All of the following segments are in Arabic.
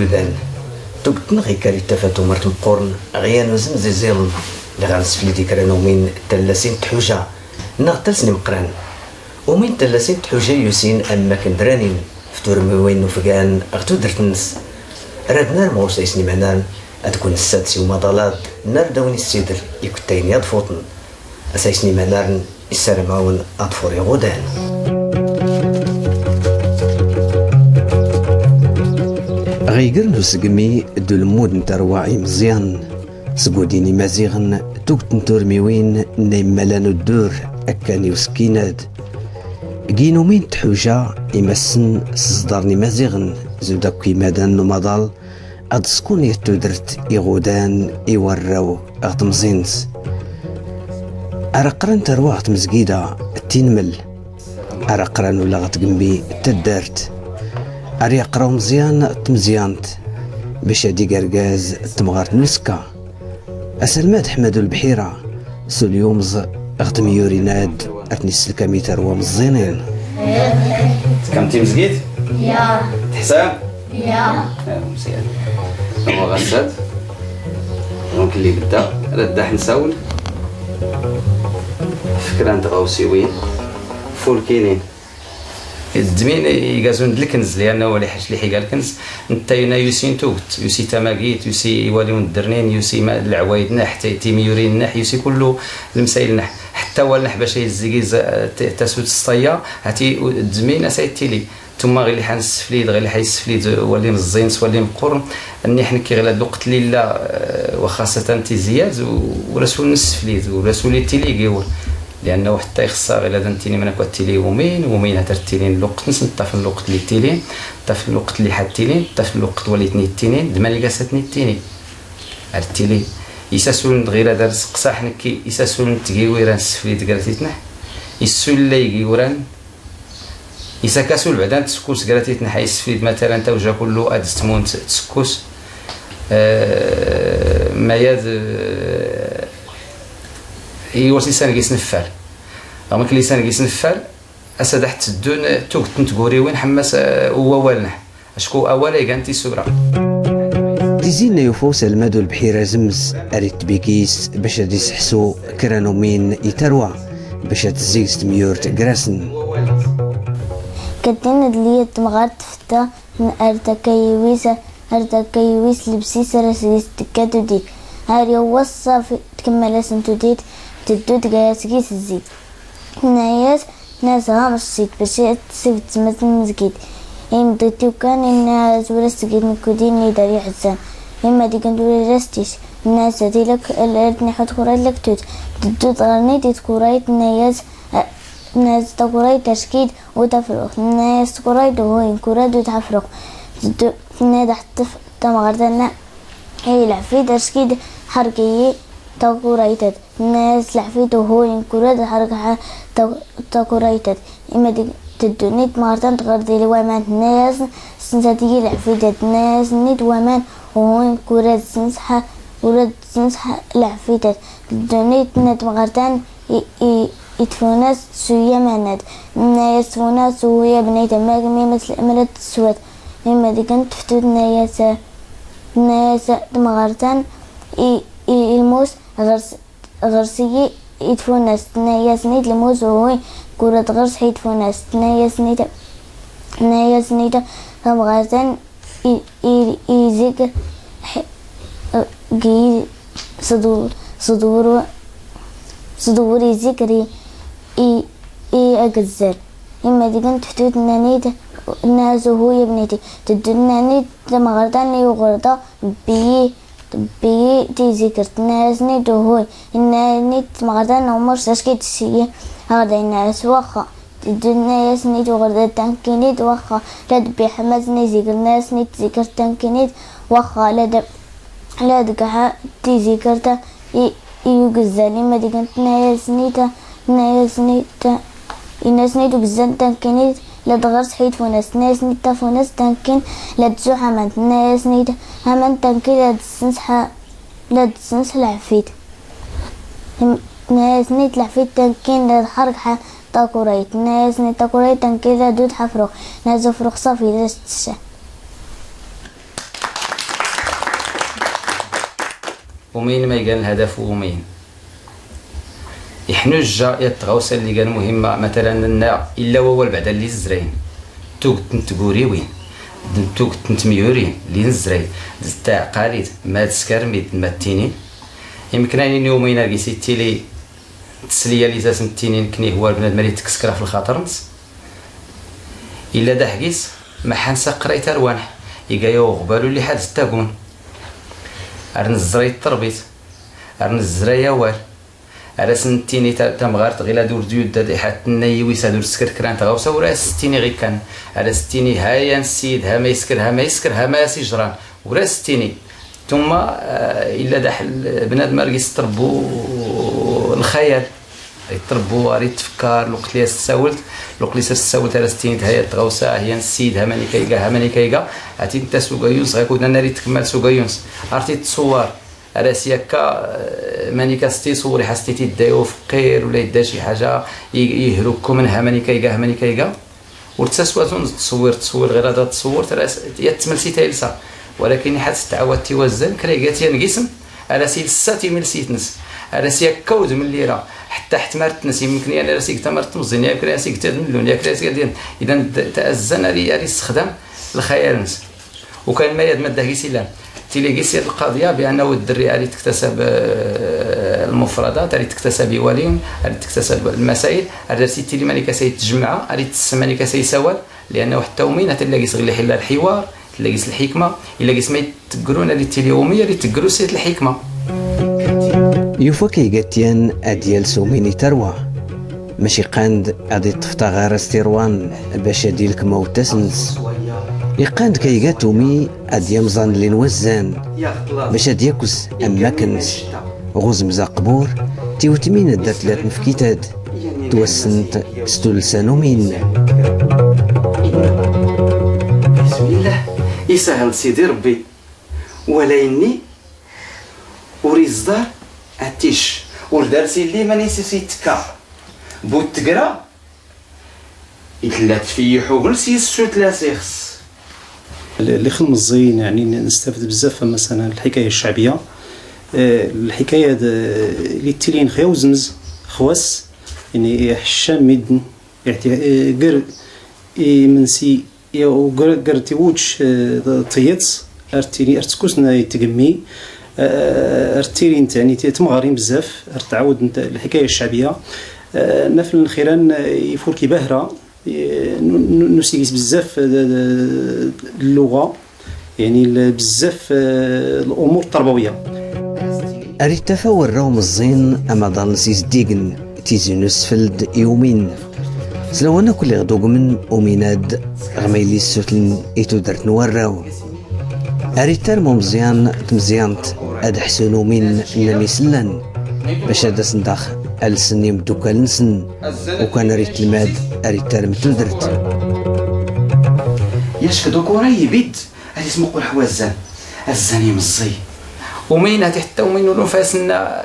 البلدان تقتن غي كاري تفاتو مرت مقورن غيان وزن زيزيل اللي غنسفلي ديكران ومين تلاسين تحوجة نغتلسني مقران ومين تلاسين تحوجة يوسين أما كندرانين فتور موين وفقان أغتو درتنس رادنا المغوصة يسني معنان أتكون السادسي ومضالات نار داوني السيدر يكتين يضفوطن أسايسني معنان السلامون أطفوري غودان غيقر نسقمي دو المود نترواعي مزيان سقوديني مزيغن توقت نتورميوين نيمالانو الدور أكاني وسكيناد جينو مين تحوجا يمسن صدرني مزيغن زوداكي مادان نمضال أدسكون يتودرت يغودان يوراو أغتمزينس أرقران ترواغت مزقيدة تينمل أرقران ولا غتقمبي تدارت أري أقراو مزيان تمزيانت باش هادي قرقاز تمغارت نسكا أسلمات حمادو البحيرة سوليومز أغتم يوريناد أتني السلكة ميتر ومزينين كم مزقيد؟ يا حسام؟ يا مزيان هو غساد دونك اللي بدا رداح نساول فكران تغاوسيوين فول كينين الزمين يقازون الكنز لانه ولي حاج لي حيقال الكنز نتاينا يوسين توت يوسي تماقيت يوسي واليون الدرنين يوسي العوايد نح تيميورين نح يوسي كله المسائل نح حتى والنح باش يزيز تسوت الصيا هاتي الزمين اسايتيلي ثم غير اللي حنسفليد غير اللي حيسفليد ولي مزينس ولي مقرن اني حنكي غير هاد الوقت اللي لا وخاصه تي زياد ورسول نسفليد ورسول تيلي كيور لانه حتى يخصها غير هذا نتيني من كوات تيلي ومين هتر تيلين الوقت نسنت في الوقت اللي تيلين حتى في الوقت اللي حد تيلين حتى في الوقت وليتني التينين دمالي قاستني التيني التيلي يساسون غير هذا السقسا حنكي يساسون تكيويران سفليد قراتيتنا يسول لي كيوران يسكاسول بعدا تسكوس قراتيتنا حيسفليد مثلا توجا كله ادستمون تسكوس ما ياد يورسي سانكيس نفال رغم كلي سانكيس نفال اسد حتى الدون توقت نتقوري وين حماس هو والنح اشكو اولا يقانتي سورا تزين يفوس المادو البحيرة زمز اريت بيكيس باش هادي يسحسو كرانو مين يتروى باش تزيز تميورت قراسن كتين اللي تمغارت فتا ارتكيويس لبسيس راسيس تكاتو ديت هاري وصا تكمل سنتو ديت تدود قاسكيس الزيت ناياس ناسها مشيت باش تسيب تمثل مزكيت مضيتي وكان الناس ورسكيت نكوديني داري حسان إما دي كندوري راستيش الناس هادي لك الارتني حط كورايت لك توت تدود غرني ديت كورايت ناس تكورايت تشكيد وتفرق ناس تكورايت وهوين كوراد وتحفرق تدود نادا حتى تمغردنا هي لعفيد تشكيد حركية تكورايتد الناس لعفيد وهوين كوراد حركة تكورايتد إما دي تدونيت مغردان تغردي لوامان الناس سنساتيجي لعفيدة الناس نيت وامان وهوين كوراد سنسحة ورد سنسحة لعفيدة تدونيت نت مغردان يتفوناس سويا معناد الناس تفوناس وهي بنيت ماقمي مثل أملة السواد إما دي كنت فتود ناس مغردان الموس غرسي يتفوناس ناس نيت الموس وهوين كورة غرس حيتفوناس ناس نيت مغردان يزيك صدور يذكري أجزر إما دي كنت فتوت نانيت الناس وهو يبنيتي تدنانيت مغردان يغردا بي تذكرت الناس نيت وهو النانيت مغردان عمر ساشكيت السيئة هذا الناس وخا تدناس نيت وغردا تنكينيت وخا لاد بحماس نذكر الناس نيت ذكر تنكينيت وخا لاد كها تذكرت يوجزالي ما دي كانت ناس نيتا الناس نيتو جزان تنكنيت لا تغرس حيت فوناس ناس نيتا فوناس تنكن لا تزو حمان ناس نيتا حمان تنكن لا تسنس العفيت ناس نيت العفيت تنكن لا تحرك تاكوريت ناس نيت تاكوريت تنكن لا دود حفرق ناس فرق صافي لا تتشا ومين ما يقال الهدف ومين يحنوجا يتغوصا اللي كان مهمة مثلا لنا إلا هو بعدا اللي زرين توك تنتقوري وين توك تنتميورين اللي نزري تاع قاريد ما تسكرميد ما التينين يمكن أن يومين رقيسي تيلي التسلية اللي تاسم التينين كني هو البنادم اللي تكسكرا في الخاطر نص إلا دا حقيس ما حنسا قريت أروانح يقايو غبالو اللي حاد التاقون أرن الزري التربيت أرن الزري وال على سنتيني تمغارت غير دور ديود دا حتى نيوي سادور سكر كران تغاوسا ورا ستيني غي كان على ستيني هايا نسيد ها ما يسكر ها ما يسكر ها ما يسجران ورا ستيني ثم إلا داح بنادم رقيس تربو الخيال يتربو راه يتفكر الوقت اللي ساولت الوقت اللي ساولت على ستيني هايا تغاوسا هي نسيد ها ماني كايكا ها ماني كايكا عرفتي انت سوكايونس غيكون ناري تكمل سوكايونس عرفتي تصور على سياكا مانيكا ستي صوري حسيتي دايو فقير ولا يدا شي حاجه يهربكو منها مانيكا مانيكا ورتسواتون تصور غير هذا تصور يا تملسي تايلسا ولكن حتى تعاود توزن كريغاتي نقسم على سيل ساتي من سيتنس على سياكا ود من الليره حتى احتمالت نسي يمكن انا راسي تمرت مزين ياك راسي تدملون ياك راسي ديال اذا تازن ري استخدام الخيال نس وكان ما يد مده كيسيلان تيلي قيسي القضيه بانه الدري اللي تكتسب المفردات اللي تكتسب يواليون اللي تكتسب المسائل اللي تيلي ماني كاسي تجمعها اللي تسمى ماني كاسي سوال لانه حتى ومين تلاقي صغير يحل الحوار تلاقي الحكمه الا قيس ما يتقرون اللي تيلي يوميه اللي تقروا سيت الحكمه يوفك يقتيان اديال سوميني تروى ماشي قاند ادي تفتا غير استيروان باش ديالك موتسنس يقاند كيقاتومي اديا مزان اللي نوزان باش دياكوس اماكنس غوز مزاقبور تيوتمين دا ثلاث مفكيتات توسنت ستولسانومين بسم الله يسهل سيدي ربي ولا اني وريزدار اتيش والدرسي اللي ماني سيتكا بوت تقرا يتلات في حوغل سيسو تلاسيخس اللي خدم الزين يعني نستفد بزاف مثلا الحكايه الشعبيه الحكايه اللي تلين خوزمز خواس يعني حشام ميدن يعني قر منسي يا قر تيوتش طيتس ارتيني ارتكوسنا يتقمي ارتيري انت يعني تمغارين بزاف تعاود انت الحكايه الشعبيه نفل الخيران يفوركي باهره نسيس بزاف اللغه يعني بزاف الامور التربويه اريد تفاور راهم الزين اما ضانسيس ديغن تيزينوس فلد يومين سلوانا كل غدوق من اوميناد غميلي السوتلن ايتو درت نوراو اريد ترمو مزيان تمزيانت اد حسنو من نمي سلان باش هذا صنداخ السني مدوكال نسن وكان ريت الماد اريد ترم تدرت ياش دوك وراي بيد هذه اسمه قول حوازان الزاني مزي ومين حتى ومين ولو فاسنا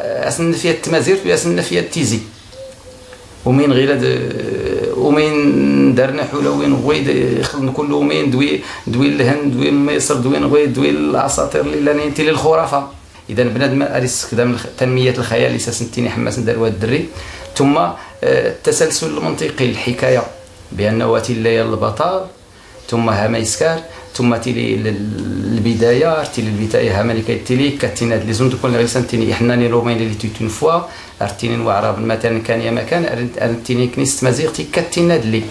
فيها التمازير وياسنا فيها التيزي ومين غير ومين دارنا حول وين غويد خلنا كل ومين دوي الهند دوي مصر دوي غويد دوي الاساطير اللي ننتي للخرافه اذا بنادم اري استخدام تنميه الخيال اساس نتيني حماس ندير الدري ثم التسلسل المنطقي الحكايه بان واتي الليل البطال ثم هما يسكار ثم تيلي البدايه تيلي البدايه هما اللي كيتيلي كاتينا لي زون تكون غيسنتيني احنا رومين اللي تيتون فوا ارتينين وعرب مثلا كان يا مكان ارتيني كنيست مزيغتي كاتينا لي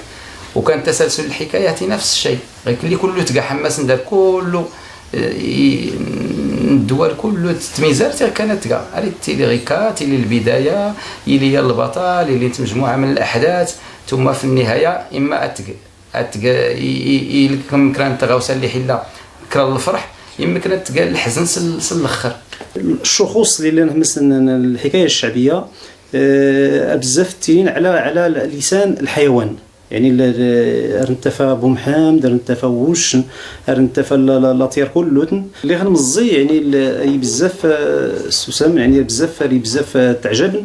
وكان تسلسل الحكايات نفس الشيء غير اللي كله تلقى حماس ندير كله الدول كله تميزات كانت كاع تيلي غيكا تيلي البدايه يلي هي البطل اللي انت مجموعه من الاحداث ثم في النهايه اما يمكن كانت تغوصه اللي حلا كرا الفرح يمكن تلقى الحزن سل الاخر الشخوص اللي مثلا الحكايه الشعبيه بزاف تيلين على لسان الحيوان يعني رنتفا بومحامد رنتفا وش رنتفا لاطير كلوتن اللي خدم الزي يعني بزاف السوسام يعني بزاف تعجبن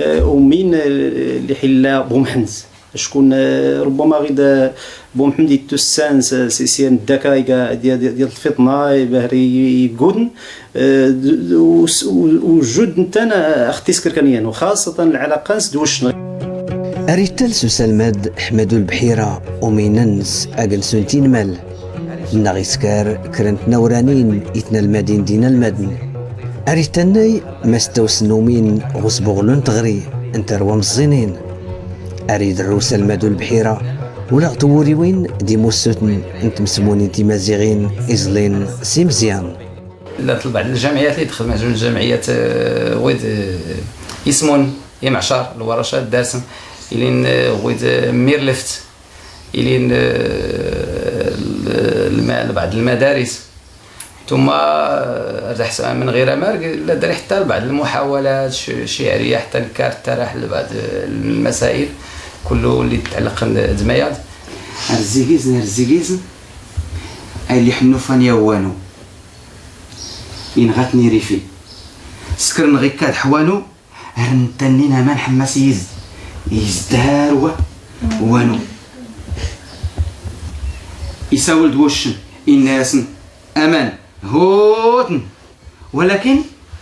ومين اللي حلا بومحمد شكون ربما غير بومحمد يتوسان سيسيان الدكايكا ديال الفطنه بهري يقودن وجود نتانا اختي سكركانيان وخاصه العلاقات دوشنا أريتال سلماد حمد البحيرة وميننس أقل سنتين مال نغيسكار كرنت نورانين إثنى المدين دين المدن أريتاني مستوسنومين غصبغلون تغري انت روام الزينين أريد الروس المادو البحيرة ولا غتوري وين دي موسوتن انت مسمونين دي مازيغين إزلين سيمزيان لا طلع الجمعيات اللي تخدم مع جوج جمعيات ويد يسمون يمعشر الورشات دارسن إلين ويد ميرلفت إلين بعض المدارس ثم من غير مارك لا داري حتى بعض المحاولات شعريه حتى الكارت راح لبعض المسائل كله اللي يتعلق بالدمياض الزيكيزن اللي حنو فانيا وانو ينغاتني ريفي سكرن غير كاد حوانو هرنتنينا ما نحمس يزدار وانو يساول دوشن الناس امان هوتن ولكن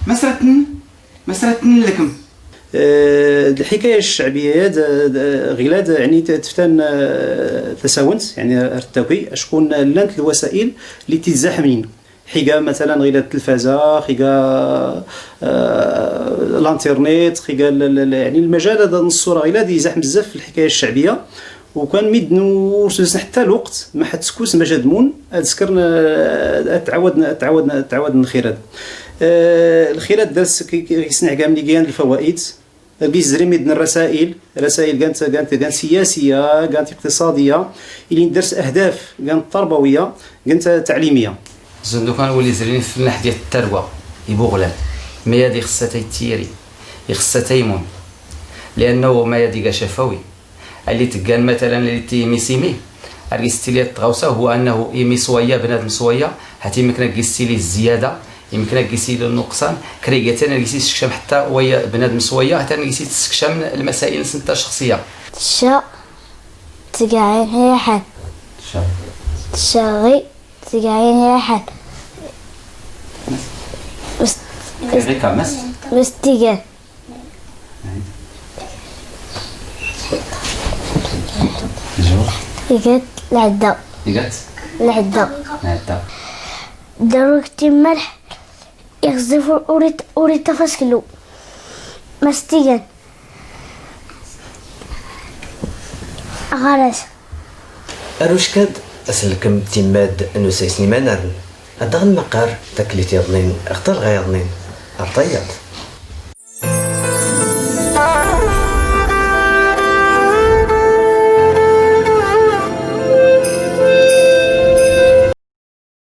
مسرتن لكم الحكايه الشعبيه غلاد يعني تفتن تساونت يعني ارتوي شكون لانت الوسائل اللي تزاحمين حيقا مثلا غير التلفازه حيقا الانترنت حيقا يعني المجال هذا الصوره غير يزاحم بزاف في الحكايه الشعبيه وكان ميدنو حتى الوقت ما حتسكوس ما جادمون تعاودنا الخيرات الخيرات درس كيصنع كامل كيان الفوائد كيزري ميدن الرسائل كانت سياسيه كانت اقتصاديه اللي درس اهداف كانت تربويه كانت تعليميه زندو كان ولي زرين في الناحيه ديال التروه يبوغلان ميادي خصها تيتيري خصها تيمون لانه ميادي شفوي اللي تقال مثلا اللي تيميسيمي الستيليات تغوسه هو انه يمي صويه بنادم صويه حتى يمكن كيستيلي الزياده يمكن كيسيل النقصان كريغتنا كيسيل تكشم حتى ويا بنادم صويه حتى كيسيل تكشم المسائل نتا الشخصيه شا تقاعين هي حال شاغي تقاعين هي حال مستيقان يقات العدا دروكتي ملح يغزف أوريت فاسكلو مستيقان غرس أروشكاد أسلكم تيماد نسيسني ما نرن أدغن مقار تكليت يضنين اختار غيضنين أرطيات